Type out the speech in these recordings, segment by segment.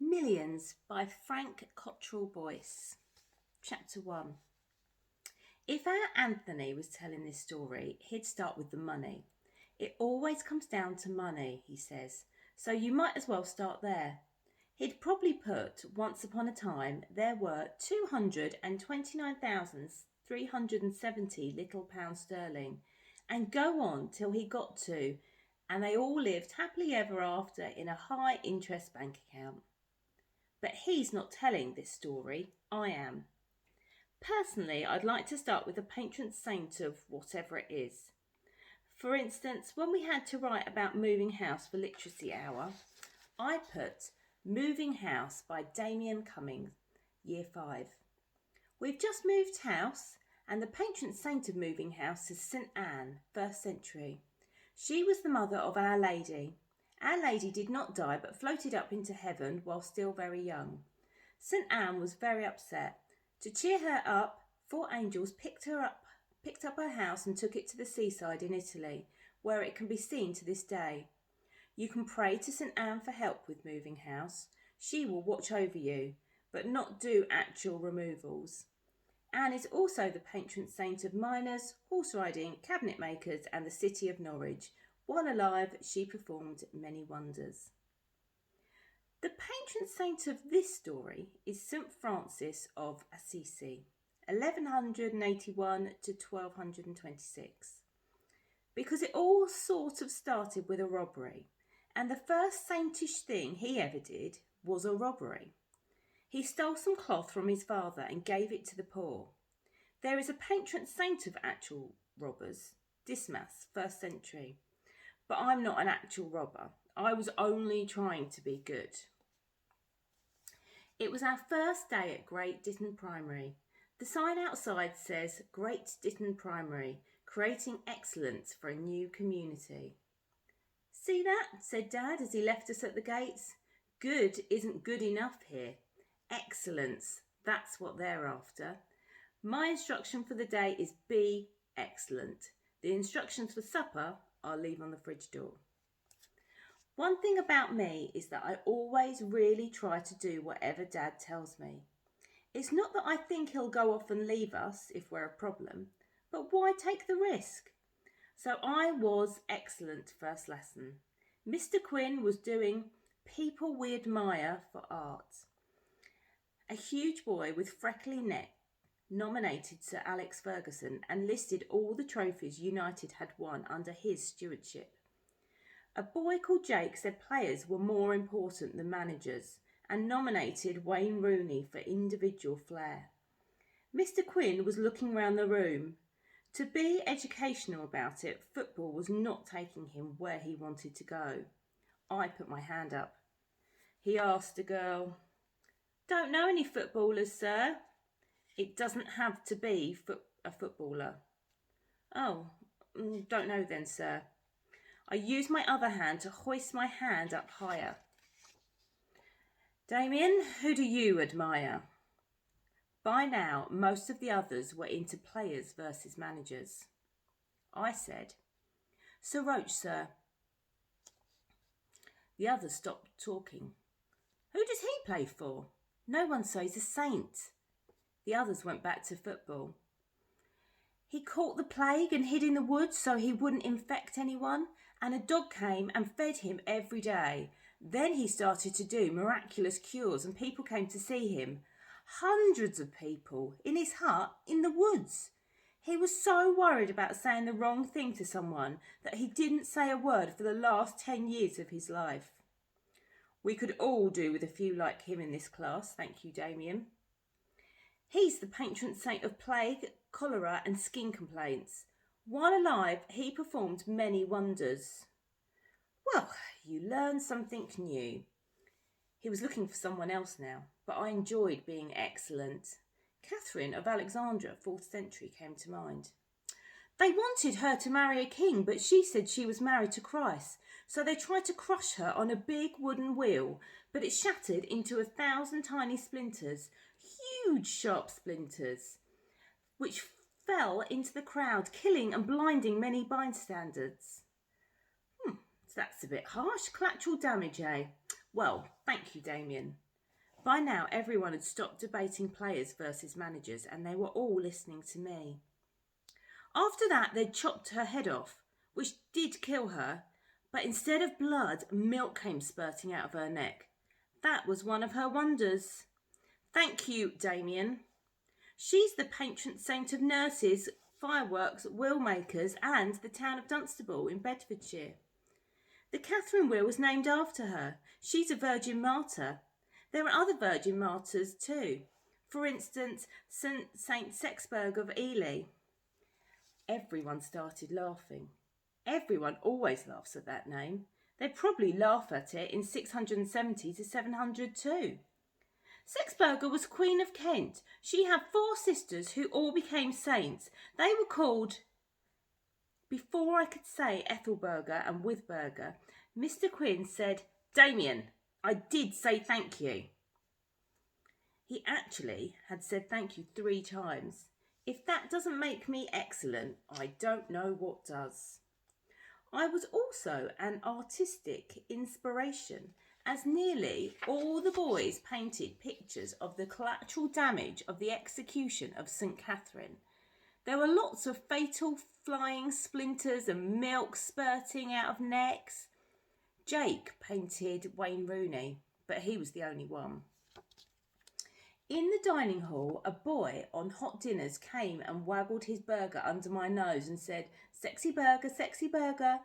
Millions by Frank Cottrell Boyce. Chapter 1. If our Anthony was telling this story, he'd start with the money. It always comes down to money, he says, so you might as well start there. He'd probably put, once upon a time, there were 229,370 little pounds sterling, and go on till he got to, and they all lived happily ever after in a high interest bank account. But he's not telling this story, I am. Personally, I'd like to start with the patron saint of whatever it is. For instance, when we had to write about moving house for Literacy Hour, I put Moving House by Damien Cummings, Year 5. We've just moved house, and the patron saint of moving house is St. Anne, 1st century. She was the mother of Our Lady. Our Lady did not die but floated up into heaven while still very young. St. Anne was very upset. To cheer her up, 4 angels picked up her house and took it to the seaside in Italy, where it can be seen to this day. You can pray to St. Anne for help with moving house. She will watch over you, but not do actual removals. Anne is also the patron saint of miners, horse riding, cabinet makers and the city of Norwich. While alive, she performed many wonders. The patron saint of this story is St. Francis of Assisi, 1181 to 1226. Because it all sort of started with a robbery, and the first saintish thing he ever did was a robbery. He stole some cloth from his father and gave it to the poor. There is a patron saint of actual robbers, Dismas, 1st century. But I'm not an actual robber. I was only trying to be good. It was our first day at Great Ditton Primary. The sign outside says Great Ditton Primary, creating excellence for a new community. See that? Said Dad as he left us at the gates. Good isn't good enough here. Excellence, that's what they're after. My instruction for the day is be excellent. The instructions for supper I'll leave on the fridge door. One thing about me is that I always really try to do whatever Dad tells me. It's not that I think he'll go off and leave us if we're a problem, but why take the risk? So I was excellent first lesson. Mr. Quinn was doing People We Admire for Art. A huge boy with freckly neck nominated Sir Alex Ferguson and listed all the trophies United had won under his stewardship. A boy called Jake said players were more important than managers and nominated Wayne Rooney for individual flair. Mr. Quinn was looking round the room. To be educational about it, football was not taking him where he wanted to go. I put my hand up. He asked a girl, "Don't know any footballers, sir?" "It doesn't have to be a footballer." "Oh, don't know then, sir." I used my other hand to hoist my hand up higher. "Damien, who do you admire?" By now, most of the others were into players versus managers. I said, "Sir Roach, sir." The others stopped talking. "Who does he play for?" "No one, sir, he's a saint." The others went back to football. "He caught the plague and hid in the woods so he wouldn't infect anyone, and a dog came and fed him every day. Then he started to do miraculous cures and people came to see him. Hundreds of people, in his hut, in the woods. He was so worried about saying the wrong thing to someone that he didn't say a word for the last 10 years of his life." "We could all do with a few like him in this class, thank you, Damien." "He's the patron saint of plague, cholera and skin complaints. While alive, he performed many wonders." Well, you learn something new. He was looking for someone else now, but I enjoyed being excellent. Catherine of Alexandria, 4th century, came to mind. "They wanted her to marry a king, but she said she was married to Christ. So they tried to crush her on a big wooden wheel, but it shattered into 1,000 tiny splinters, huge sharp splinters, which fell into the crowd, killing and blinding many bystanders." That's a bit harsh. Collateral damage, eh? Well, thank you, Damien. By now, everyone had stopped debating players versus managers, and they were all listening to me. After that, they'd chopped her head off, which did kill her, but instead of blood, milk came spurting out of her neck. That was one of her wonders. Thank you, Damien. She's the patron saint of nurses, fireworks, wheel makers, and the town of Dunstable in Bedfordshire. The Catherine wheel was named after her. She's a virgin martyr. There are other virgin martyrs too. For instance, Saint Sexburg of Ely. Everyone started laughing. Everyone always laughs at that name. They probably laugh at it in 670 to 700 too. Sexburger was Queen of Kent. She had 4 sisters who all became saints. They were called... Before I could say Ethelberger and Withberger, Mr. Quinn said, Damien, I did say thank you. He actually had said thank you 3 times. If that doesn't make me excellent, I don't know what does. I was also an artistic inspiration, as nearly all the boys painted pictures of the collateral damage of the execution of St. Catherine. There were lots of fatal flying splinters and milk spurting out of necks. Jake painted Wayne Rooney, but he was the only one. In the dining hall, a boy on hot dinners came and waggled his burger under my nose and said, Sexy burger, sexy burger.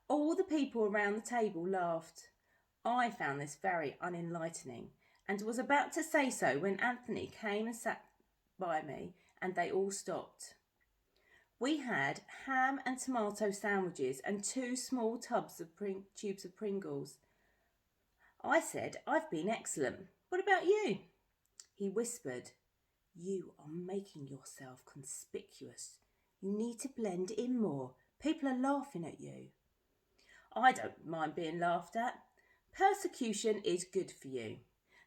All the people around the table laughed. I found this very unenlightening and was about to say so when Anthony came and sat by me and they all stopped. We had ham and tomato sandwiches and 2 small tubes of tubes of Pringles. I said, I've been excellent. What about you? He whispered, You are making yourself conspicuous. You need to blend in more. People are laughing at you. I don't mind being laughed at. Persecution is good for you.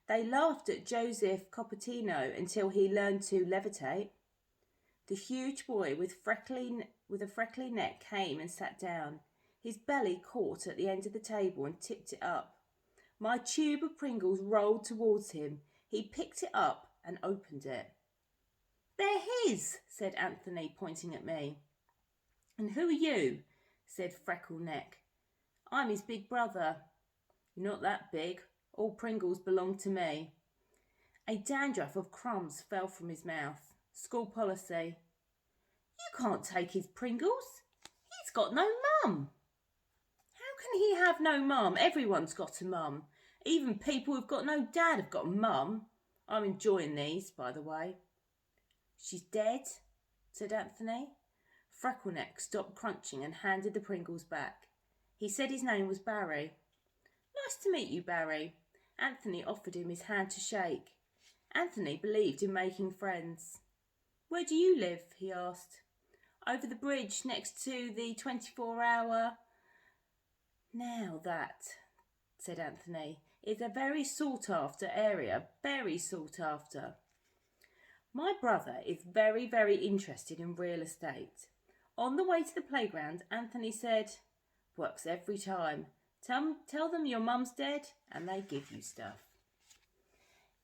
They laughed at Joseph Coppertino until he learned to levitate. The huge boy with a freckly neck came and sat down. His belly caught at the end of the table and tipped it up. My tube of Pringles rolled towards him. He picked it up and opened it. They're his, said Anthony, pointing at me. And who are you? Said Freckle Neck. I'm his big brother. You're not that big. All Pringles belong to me. A dandruff of crumbs fell from his mouth. School policy. You can't take his Pringles. He's got no mum. How can he have no mum? Everyone's got a mum. Even people who've got no dad have got a mum. I'm enjoying these, by the way. She's dead, said Anthony. Freckleneck stopped crunching and handed the Pringles back. He said his name was Barry. Nice to meet you, Barry. Anthony offered him his hand to shake. Anthony believed in making friends. Where do you live? He asked. Over the bridge next to the 24-hour... Now that, said Anthony, is a very sought-after area, very sought-after. My brother is very, very interested in real estate. On the way to the playground, Anthony said, Works every time. Tell them your mum's dead and they give you stuff.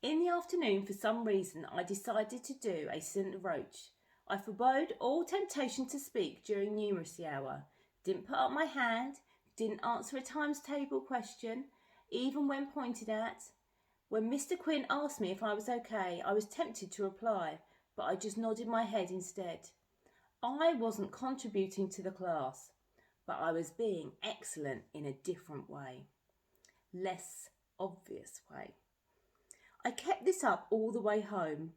In the afternoon, for some reason, I decided to do a St. Roach. I forbade all temptation to speak during numeracy hour, didn't put up my hand, didn't answer a times table question, even when pointed at. When Mr. Quinn asked me if I was okay, I was tempted to reply, but I just nodded my head instead. I wasn't contributing to the class, but I was being excellent in a different way. Less obvious way. I kept this up all the way home.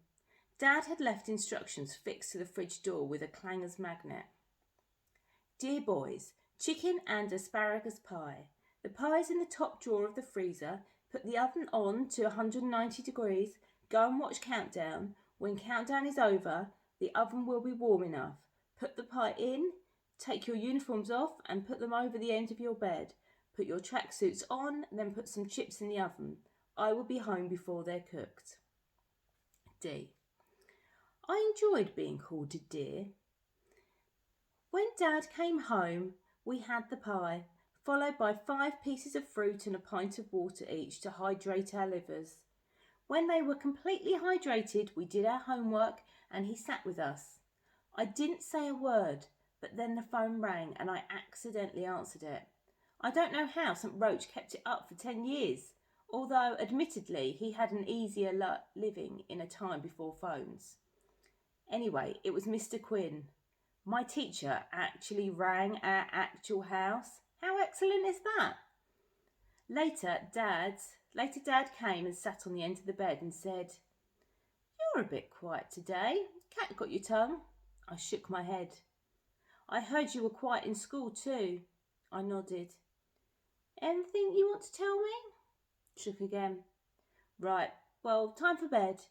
Dad had left instructions fixed to the fridge door with a clanger's magnet. Dear boys, chicken and asparagus pie. The pie's in the top drawer of the freezer. Put the oven on to 190 degrees. Go and watch Countdown. When Countdown is over, the oven will be warm enough. Put the pie in, take your uniforms off and put them over the end of your bed. Put your tracksuits on, then put some chips in the oven. I will be home before they're cooked. D. I enjoyed being called a dear. When Dad came home, we had the pie, followed by 5 pieces of fruit and a pint of water each to hydrate our livers. When they were completely hydrated, we did our homework and he sat with us. I didn't say a word, but then the phone rang and I accidentally answered it. I don't know how St. Roach kept it up for 10 years, although admittedly he had an easier living in a time before phones. Anyway, it was Mr. Quinn. My teacher actually rang our actual house. How excellent is that? Later, Dad came and sat on the end of the bed and said, "You're a bit quiet today. Cat got your tongue?" I shook my head. "I heard you were quiet in school too." I nodded. "Anything you want to tell me?" Shook again. "Right, well, time for bed."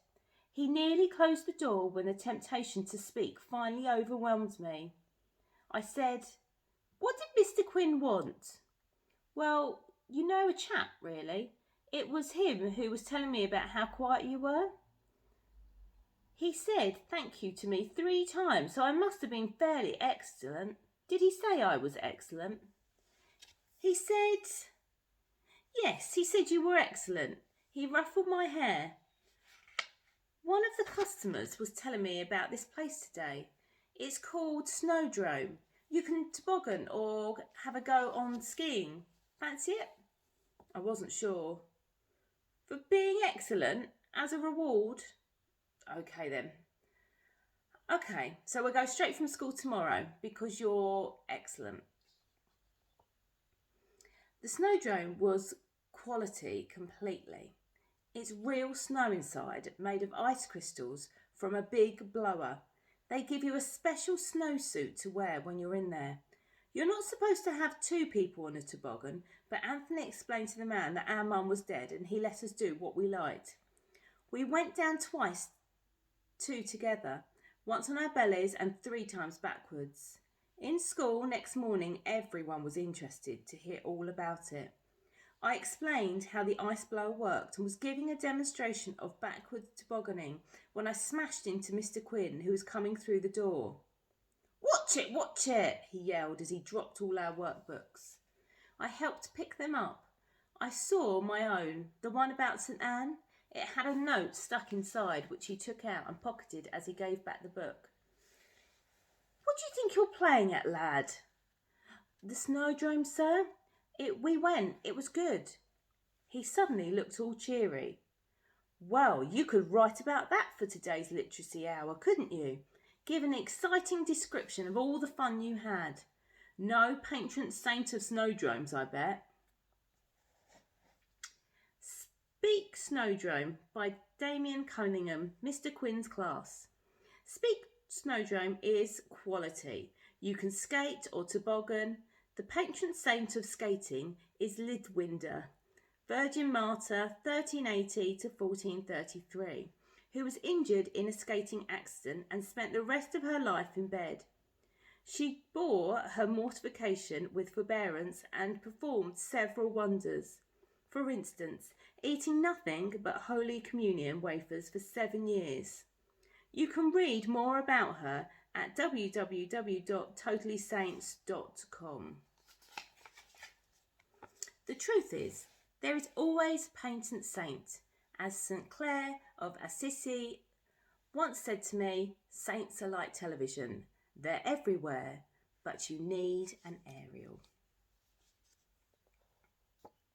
He nearly closed the door when the temptation to speak finally overwhelmed me. I said, "What did Mr. Quinn want?" "Well, you know, a chap, really. It was him who was telling me about how quiet you were. He said thank you to me 3 times, so I must have been fairly excellent." "Did he say I was excellent?" "He said, yes, he said you were excellent." He ruffled my hair. "One of the customers was telling me about this place today. It's called Snowdrome. You can toboggan or have a go on skiing. Fancy it?" I wasn't sure. "For being excellent, as a reward?" Okay then. "Okay, so we'll go straight from school tomorrow because you're excellent." The Snowdrome was quality completely. It's real snow inside, made of ice crystals from a big blower. They give you a special snowsuit to wear when you're in there. You're not supposed to have 2 people on a toboggan, but Anthony explained to the man that our mum was dead and he let us do what we liked. We went down twice, 2 together, once on our bellies and 3 times backwards. In school next morning, everyone was interested to hear all about it. I explained how the ice blower worked and was giving a demonstration of backwards tobogganing when I smashed into Mr. Quinn, who was coming through the door. Watch it, he yelled as he dropped all our workbooks. I helped pick them up. I saw my own, the one about St. Anne. It had a note stuck inside, which he took out and pocketed as he gave back the book. "What do you think you're playing at, lad?" "The Snowdrome, sir. We went. It was good." He suddenly looked all cheery. "Well, you could write about that for today's literacy hour, couldn't you? Give an exciting description of all the fun you had. No patron saint of snowdromes, I bet." Speak Snowdrome by Damien Cunningham, Mr. Quinn's class. Speak Snowdrome is quality. You can skate or toboggan. The patron saint of skating is Lidwinder, Virgin Martyr 1380 to 1433, who was injured in a skating accident and spent the rest of her life in bed. She bore her mortification with forbearance and performed several wonders. For instance, eating nothing but Holy Communion wafers for 7 years. You can read more about her at www.totallysaints.com. The truth is, there is always a patron saint. As St. Clare of Assisi once said to me, "Saints are like television. They're everywhere, but you need an aerial."